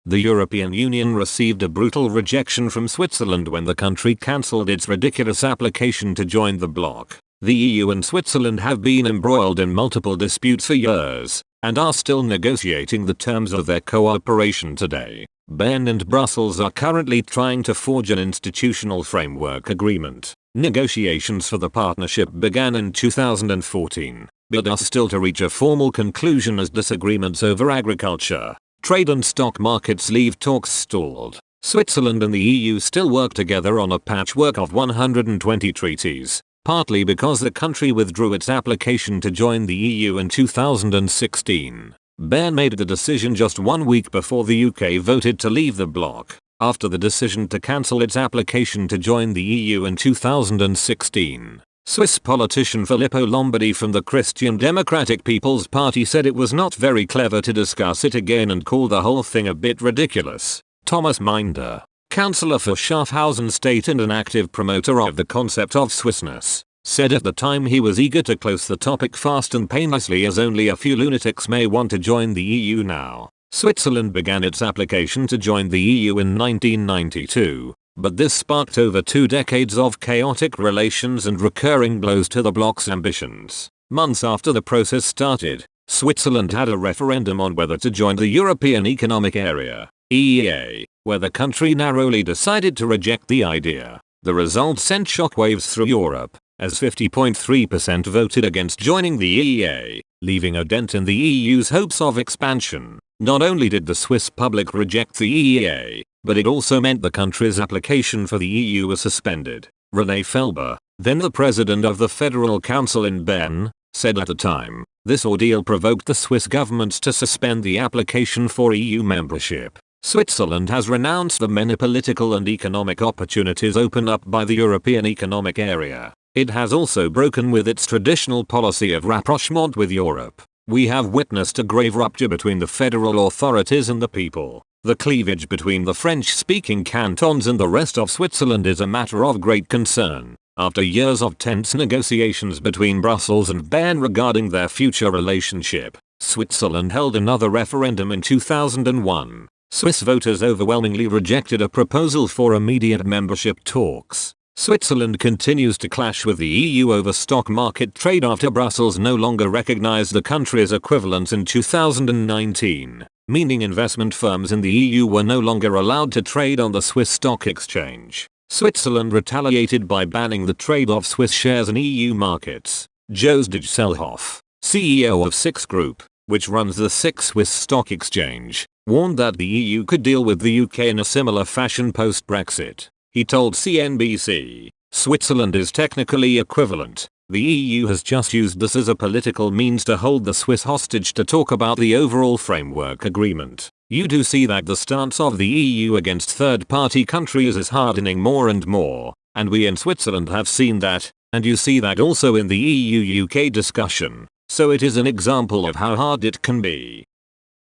The European Union received a brutal rejection from Switzerland when the country cancelled its ridiculous application to join the bloc. The EU and Switzerland have been embroiled in multiple disputes for years, and are still negotiating the terms of their cooperation today. Bern and Brussels are currently trying to forge an institutional framework agreement. Negotiations for the partnership began in 2014, but are still to reach a formal conclusion as disagreements over agriculture, trade and stock markets leave talks stalled. Switzerland and the EU still work together on a patchwork of 120 treaties, partly because the country withdrew its application to join the EU in 2016. Bern made the decision just 1 week before the UK voted to leave the bloc, after the decision to cancel its application to join the EU in 2016. Swiss politician Filippo Lombardi from the Christian Democratic People's Party said it was not very clever to discuss it again and called the whole thing a bit ridiculous. Thomas Minder, councillor for Schaffhausen State and an active promoter of the concept of Swissness, said at the time he was eager to close the topic fast and painlessly as only a few lunatics may want to join the EU now. Switzerland began its application to join the EU in 1992, but this sparked over 2 decades of chaotic relations and recurring blows to the bloc's ambitions. Months after the process started, Switzerland had a referendum on whether to join the European Economic Area, EEA, where the country narrowly decided to reject the idea. The result sent shockwaves through Europe, as 50.3% voted against joining the EEA, leaving a dent in the EU's hopes of expansion. Not only did the Swiss public reject the EEA, but it also meant the country's application for the EU was suspended. René Felber, then the president of the Federal Council in Bern, said at the time, this ordeal provoked the Swiss government to suspend the application for EU membership. Switzerland has renounced the many political and economic opportunities opened up by the European Economic Area. It has also broken with its traditional policy of rapprochement with Europe. We have witnessed a grave rupture between the federal authorities and the people. The cleavage between the French-speaking cantons and the rest of Switzerland is a matter of great concern. After years of tense negotiations between Brussels and Bern regarding their future relationship, Switzerland held another referendum in 2001. Swiss voters overwhelmingly rejected a proposal for immediate membership talks. Switzerland continues to clash with the EU over stock market trade after Brussels no longer recognized the country's equivalence in 2019, meaning investment firms in the EU were no longer allowed to trade on the Swiss stock exchange. Switzerland retaliated by banning the trade of Swiss shares in EU markets. Jose de Selhoff, CEO of SIX Group, which runs the SIX Swiss stock exchange, warned that the EU could deal with the UK in a similar fashion post-Brexit. He told CNBC, Switzerland is technically equivalent. The EU has just used this as a political means to hold the Swiss hostage to talk about the overall framework agreement. You do see that the stance of the EU against third-party countries is hardening more and more, and we in Switzerland have seen that, and you see that also in the EU-UK discussion. So it is an example of how hard it can be.